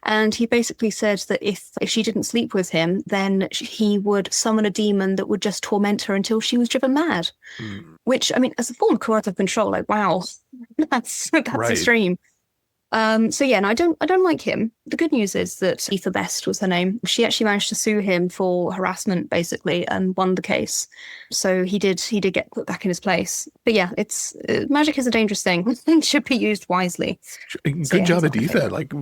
And he basically said that if she didn't sleep with him, then he would summon a demon that would just torment her until she was driven mad. Which, I mean, as a form of coercive control, like, wow, that's right. Extreme. So yeah, and I don't like him. The good news is that Tabitha Best was her name. She actually managed to sue him for harassment, basically, and won the case. So he did get put back in his place. But yeah, magic is a dangerous thing. It should be used wisely. Good job, Tabitha. Like,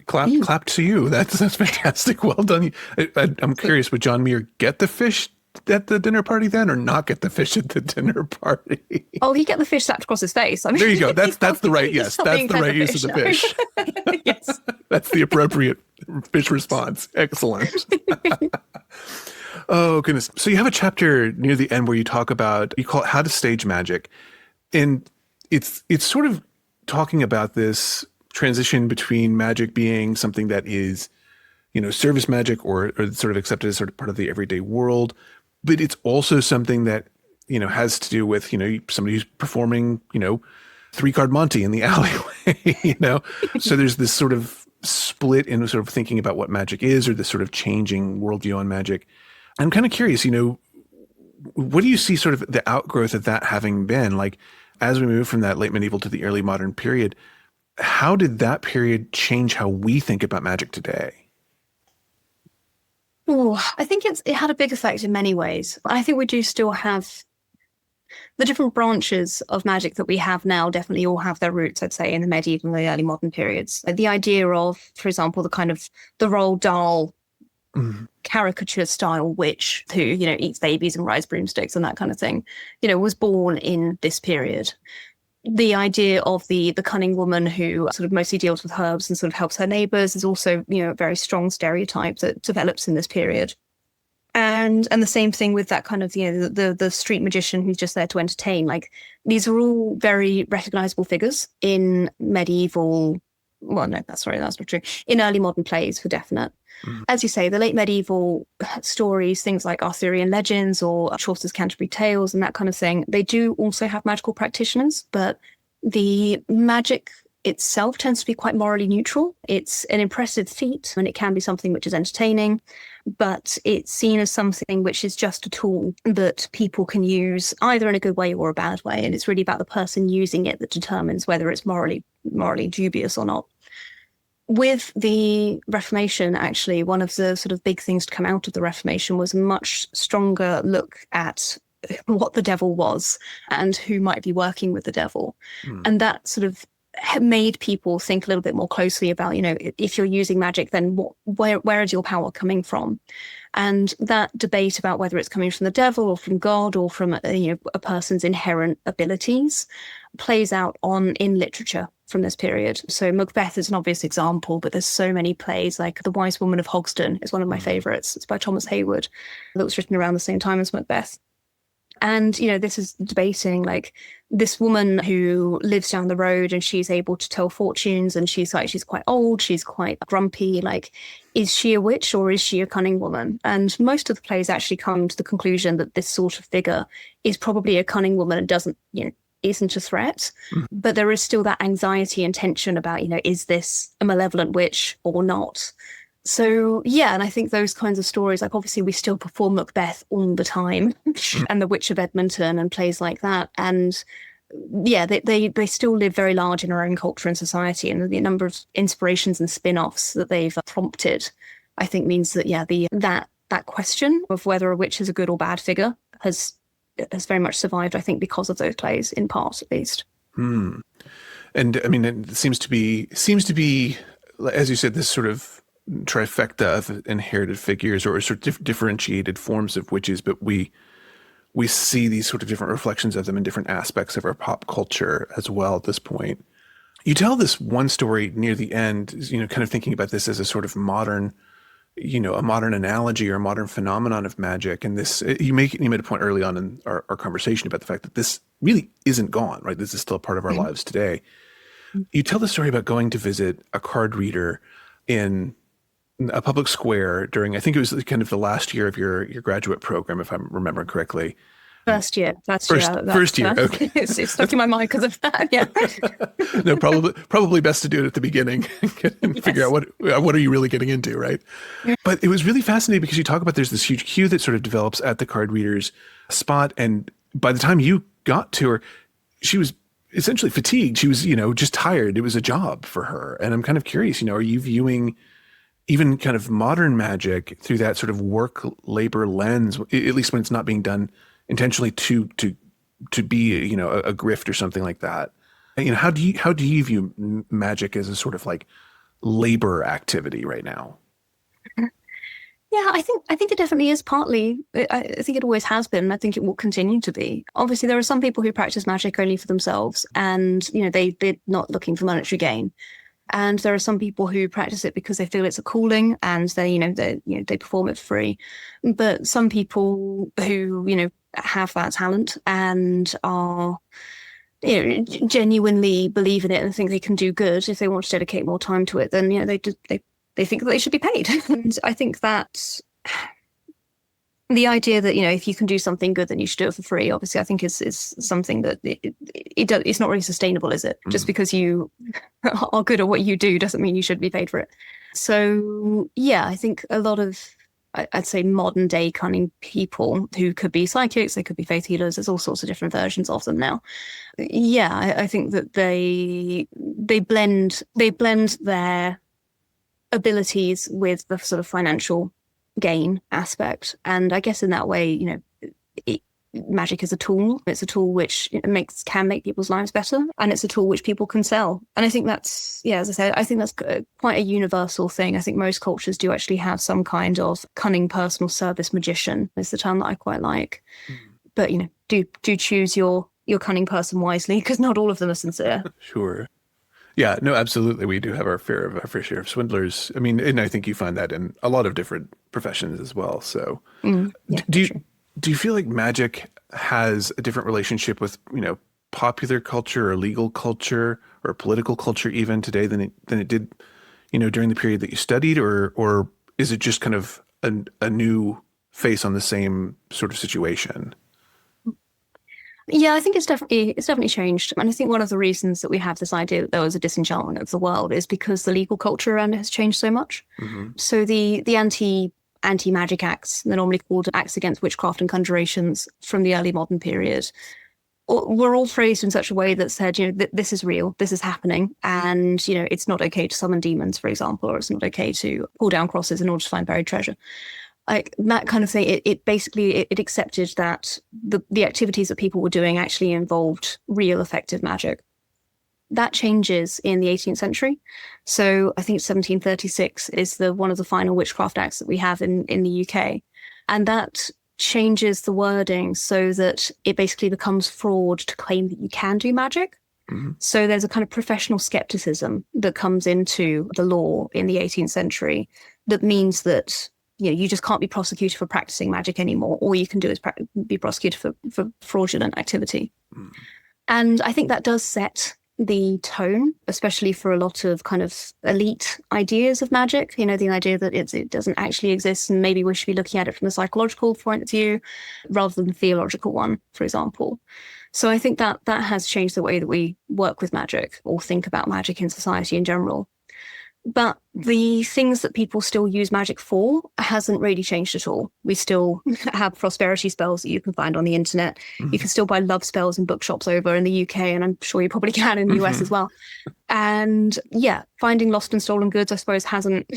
clap to you. That's fantastic. Well done. I'm curious, would John Meare get the fish at the dinner party then, or not get the fish at the dinner party? Oh, he get the fish slapped across his face. I mean, there you go. That's the right. Yes, that's the right use of the fish. Yes, that's the appropriate fish response. Excellent. Oh goodness. So you have a chapter near the end where you call it How to Stage Magic, and it's sort of talking about this transition between magic being something that is, service magic or sort of accepted as sort of part of the everyday world. But it's also something that, has to do with, somebody who's performing, 3-card Monty in the alleyway, So there's this sort of split in sort of thinking about what magic is, or this sort of changing worldview on magic. I'm kind of curious, what do you see sort of the outgrowth of that having been? Like, as we move from that late medieval to the early modern period, how did that period change how we think about magic today? Oh, I think it had a big effect in many ways. I think we do still have the different branches of magic that we have now definitely all have their roots, I'd say, in the medieval and the early modern periods. Like the idea of, for example, the Roald Dahl caricature style witch who, eats babies and rides broomsticks and that kind of thing, was born in this period. The idea of the cunning woman who sort of mostly deals with herbs and sort of helps her neighbours is also, a very strong stereotype that develops in this period. And the same thing with that kind of, the street magician who's just there to entertain. Like, these are all very recognisable figures in medieval. Well, no, that's not true. In early modern plays, for definite. As you say, the late medieval stories, things like Arthurian legends or Chaucer's Canterbury Tales and that kind of thing, they do also have magical practitioners, but the magic itself tends to be quite morally neutral. It's an impressive feat, and it can be something which is entertaining, but it's seen as something which is just a tool that people can use either in a good way or a bad way, and it's really about the person using it that determines whether it's morally dubious or not. With the Reformation, actually, one of the sort of big things to come out of the Reformation was a much stronger look at what the devil was and who might be working with the devil. And that sort of made people think a little bit more closely about, if you're using magic, then where is your power coming from? And that debate about whether it's coming from the devil or from God or from a person's inherent abilities plays out in literature from this period. So Macbeth is an obvious example, but there's so many plays, like The Wise Woman of Hogsden is one of my favorites. It's by Thomas Hayward, that was written around the same time as Macbeth. And, this is debating like this woman who lives down the road and she's able to tell fortunes, and she's quite old, she's quite grumpy. Like, is she a witch or is she a cunning woman? And most of the plays actually come to the conclusion that this sort of figure is probably a cunning woman and isn't a threat. But there is still that anxiety and tension about, is this a malevolent witch or not? So, yeah, and I think those kinds of stories, like obviously we still perform Macbeth all the time and The Witch of Edmonton and plays like that. And yeah, they still live very large in our own culture and society. And the number of inspirations and spin-offs that they've prompted, I think means that, yeah, that question of whether a witch is a good or bad figure has very much survived, I think, because of those plays, in part at least. And I mean, it seems to be, as you said, this sort of trifecta of inherited figures or sort of differentiated forms of witches, but we see these sort of different reflections of them in different aspects of our pop culture as well at this point. You tell this one story near the end, kind of thinking about this as a sort of modern, a modern analogy or a modern phenomenon of magic. And this, you made a point early on in our conversation about the fact that this really isn't gone, right? This is still a part of our lives today. You tell the story about going to visit a card reader in a public square during, I think it was kind of the last year of your graduate program, if I'm remembering correctly. First year. First year. Okay. It's stuck in my mind because of that. Yeah. No, probably best to do it at the beginning and figure out what are you really getting into, right? Yeah. But it was really fascinating because you talk about there's this huge queue that sort of develops at the card reader's spot, and by the time you got to her, she was essentially fatigued. She was, just tired. It was a job for her, and I'm kind of curious. Are you viewing even kind of modern magic through that sort of work labor lens, at least when it's not being done intentionally to be, a grift or something like that? How do you view magic as a sort of like labor activity right now? Yeah, I think it definitely is partly. I think it always has been. I think it will continue to be. Obviously, there are some people who practice magic only for themselves, and they're not looking for monetary gain. And there are some people who practice it because they feel it's a calling, and they perform it for free. But some people who have that talent and are genuinely believe in it and think they can do good if they want to dedicate more time to it, then they think that they should be paid. And I think that the idea that if you can do something good, then you should do it for free, obviously I think is something that it's not really sustainable, is it? Just because you are good at what you do doesn't mean you should be paid for it. So yeah, I think a lot of, I'd say, modern day cunning people who could be psychics, they could be faith healers, there's all sorts of different versions of them now. Yeah, I think that they blend their abilities with the sort of financial gain aspect, and I guess in that way, magic is a tool. It's a tool which can make people's lives better, and it's a tool which people can sell. And I think that's, as I said, I think that's quite a universal thing. I think most cultures do actually have some kind of cunning personal service magician, is the term that I quite like. But do choose your cunning person wisely, because not all of them are sincere. Sure. Yeah, no, absolutely. We do have our fair share of swindlers. I mean, and I think you find that in a lot of different professions as well. So do you feel like magic has a different relationship with, popular culture or legal culture or political culture even today than it did, during the period that you studied, or is it just kind of a new face on the same sort of situation? Yeah, I think it's definitely changed. And I think one of the reasons that we have this idea that there was a disenchantment of the world is because the legal culture around it has changed so much. Mm-hmm. So the anti-magic acts, they're normally called acts against witchcraft and conjurations from the early modern period, were all phrased in such a way that said, this is real, this is happening, and, it's not okay to summon demons, for example, or it's not okay to pull down crosses in order to find buried treasure. Like that kind of thing, it basically accepted that the activities that people were doing actually involved real effective magic. That changes in the 18th century. So I think 1736 is one of the final witchcraft acts that we have in the UK. And that changes the wording so that it basically becomes fraud to claim that you can do magic. So there's a kind of professional skepticism that comes into the law in the 18th century that means that you just can't be prosecuted for practicing magic anymore. All you can do is be prosecuted for fraudulent activity. And I think that does set the tone, especially for a lot of kind of elite ideas of magic, the idea that it doesn't actually exist and maybe we should be looking at it from a psychological point of view rather than the theological one, for example. So I think that has changed the way that we work with magic or think about magic in society in general. But the things that people still use magic for hasn't really changed at all. We still have prosperity spells that you can find on the internet. You can still buy love spells in bookshops over in the UK, and I'm sure you probably can in the US as well. And finding lost and stolen goods, I suppose, hasn't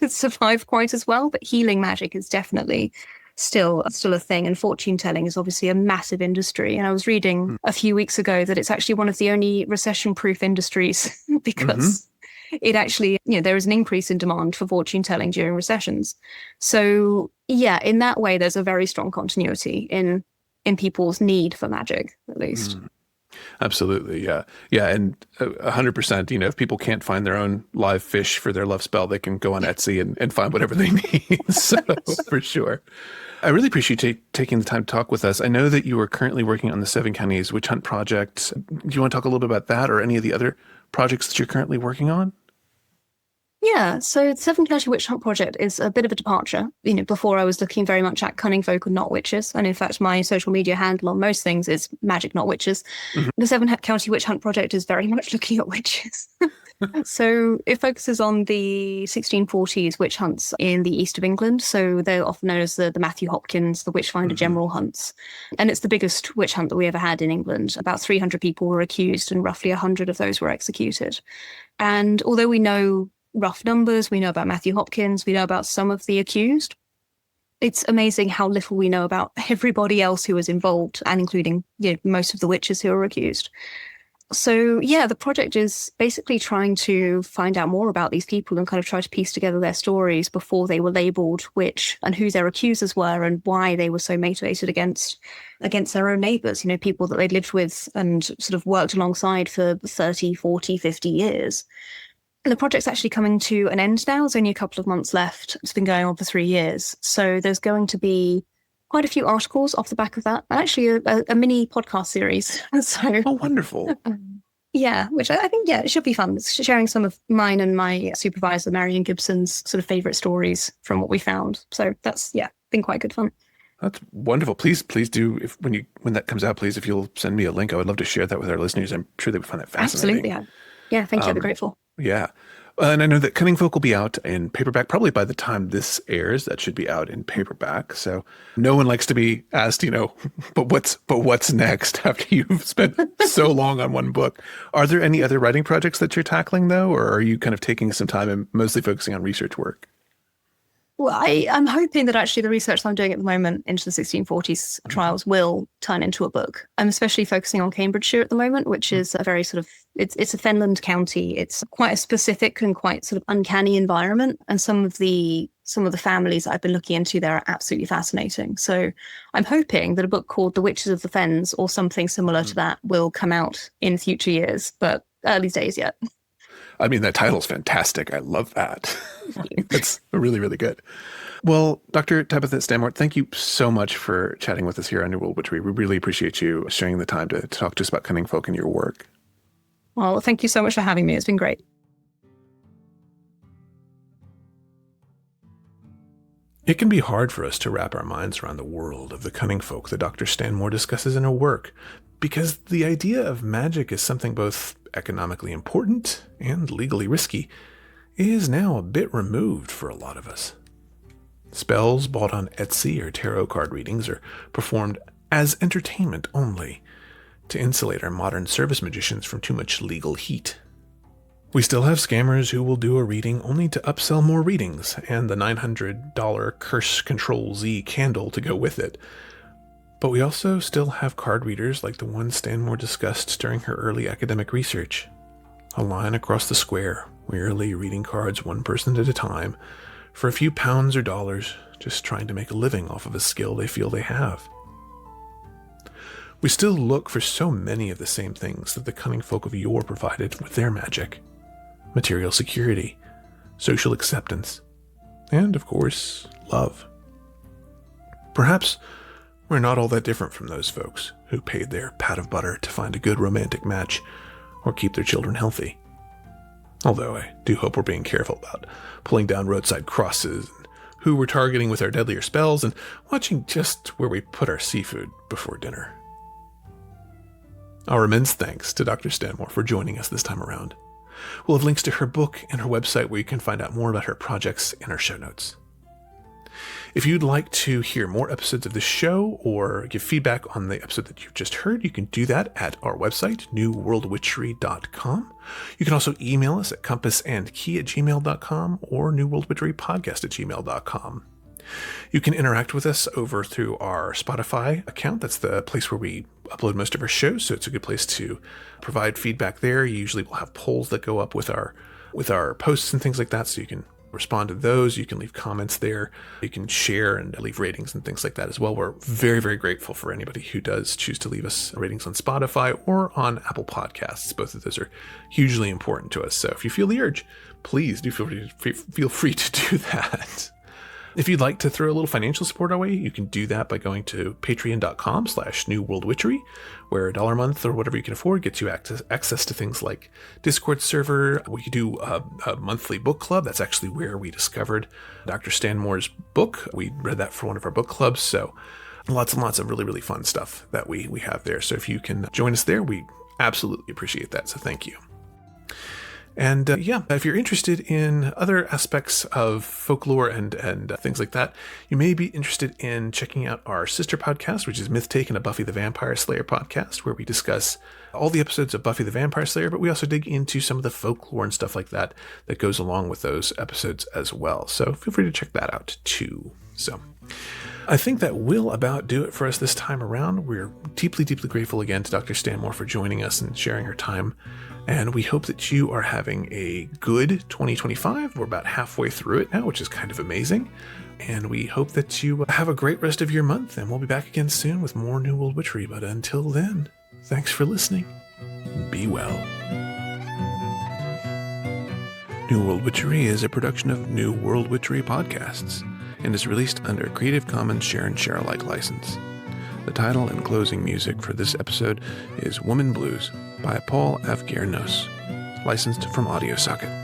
survived quite as well. But healing magic is definitely still a thing. And fortune telling is obviously a massive industry. And I was reading a few weeks ago that it's actually one of the only recession-proof industries because it actually, there is an increase in demand for fortune telling during recessions. So in that way, there's a very strong continuity in people's need for magic, at least. Absolutely. Yeah. And 100%, if people can't find their own live fish for their love spell, they can go on Etsy and find whatever they need. So for sure. I really appreciate taking the time to talk with us. I know that you are currently working on the Seven Counties Witch Hunt Project. Do you want to talk a little bit about that or any of the other projects that you're currently working on? Yeah, so the Seven County Witch Hunt Project is a bit of a departure. Before I was looking very much at Cunning Folk and Not Witches. And in fact, my social media handle on most things is Magic Not Witches. The Seven County Witch Hunt Project is very much looking at witches. So it focuses on the 1640s witch hunts in the east of England. So they're often known as the Matthew Hopkins, the Witchfinder General hunts. And it's the biggest witch hunt that we ever had in England. About 300 people were accused and roughly 100 of those were executed. And although we know rough numbers, we know about Matthew Hopkins, we know about some of the accused, it's amazing how little we know about everybody else who was involved, and including most of the witches who were accused. So the project is basically trying to find out more about these people and kind of try to piece together their stories before they were labelled witch, and who their accusers were and why they were so motivated against their own neighbours, people that they'd lived with and sort of worked alongside for 30, 40, 50 years. And the project's actually coming to an end now. There's only a couple of months left. It's been going on for 3 years. So there's going to be quite a few articles off the back of that, and actually a mini podcast series. So, wonderful. Which I think, it should be fun. It's sharing some of mine and my supervisor, Marion Gibson's, sort of favourite stories from what we found. So that's, been quite good fun. That's wonderful. Please do, when that comes out, please, if you'll send me a link, I would love to share that with our listeners. I'm sure they would find that fascinating. Absolutely. Yeah, thank you. I'd be grateful. Yeah. And I know that Cunning Folk will be out in paperback probably by the time this airs. That should be out in paperback. So no one likes to be asked, but what's next after you've spent so long on one book? Are there any other writing projects that you're tackling, though, or are you kind of taking some time and mostly focusing on research work? Well, I'm hoping that actually the research that I'm doing at the moment into the 1640s trials will turn into a book. I'm especially focusing on Cambridgeshire at the moment, which is a very sort of, it's a fenland county. It's quite a specific and quite sort of uncanny environment. And some of the families that I've been looking into there are absolutely fascinating. So I'm hoping that a book called The Witches of the Fens or something similar to that will come out in future years, but early days yet. I mean, that title's fantastic. I love that. It's really, really good. Well, Dr. Tabitha Stanmore, thank you so much for chatting with us here on New World Witchery. We really appreciate you sharing the time to talk to us about Cunning Folk and your work. Well, thank you so much for having me. It's been great. It can be hard for us to wrap our minds around the world of the Cunning Folk that Dr. Stanmore discusses in her work, because the idea of magic is something both economically important and legally risky is now a bit removed for a lot of us. Spells bought on Etsy or tarot card readings are performed as entertainment only, to insulate our modern service magicians from too much legal heat. We still have scammers who will do a reading only to upsell more readings and the $900 Curse Control Z candle to go with it. But we also still have card readers like the one Stanmore discussed during her early academic research. A line across the square, wearily reading cards one person at a time, for a few pounds or dollars, just trying to make a living off of a skill they feel they have. We still look for so many of the same things that the cunning folk of yore provided with their magic. Material security, social acceptance, and, of course, love. Perhaps we're not all that different from those folks who paid their pat of butter to find a good romantic match or keep their children healthy. Although I do hope we're being careful about pulling down roadside crosses and who we're targeting with our deadlier spells and watching just where we put our seafood before dinner. Our immense thanks to Dr. Stanmore for joining us this time around. We'll have links to her book and her website where you can find out more about her projects in our show notes. If you'd like to hear more episodes of this show or give feedback on the episode that you've just heard, you can do that at our website, newworldwitchery.com. You can also email us at compassandkey@gmail.com or newworldwitcherypodcast@gmail.com. You can interact with us over through our Spotify account. That's the place where we upload most of our shows, so it's a good place to provide feedback there. Usually we'll have polls that go up with our posts and things like that, so you can respond to those. You can leave comments there. You can share and leave ratings and things like that as well. We're very, very grateful for anybody who does choose to leave us ratings on Spotify or on Apple Podcasts. Both of those are hugely important to us. So if you feel the urge, please do feel free to do that. If you'd like to throw a little financial support our way, you can do that by going to patreon.com/newworldwitchery, where $1 a month or whatever you can afford gets you access to things like Discord server. We do a monthly book club. That's actually where we discovered Dr. Stanmore's book. We read that for one of our book clubs. So lots and lots of really, really fun stuff that we have there. So if you can join us there, we absolutely appreciate that. So thank you. And if you're interested in other aspects of folklore and things like that, you may be interested in checking out our sister podcast, which is Myth Taken, a Buffy the Vampire Slayer podcast, where we discuss all the episodes of Buffy the Vampire Slayer, but we also dig into some of the folklore and stuff like that goes along with those episodes as well. So feel free to check that out too. So I think that will about do it for us this time around. We're deeply, deeply grateful again to Dr. Stanmore for joining us and sharing her time. And we hope that you are having a good 2025. We're about halfway through it now, which is kind of amazing. And we hope that you have a great rest of your month. And we'll be back again soon with more New World Witchery. But until then, thanks for listening. Be well. New World Witchery is a production of New World Witchery Podcasts and is released under a Creative Commons Share and Share Alike license. The title and closing music for this episode is Woman Blues by Paul F. Guernos, licensed from AudioSocket.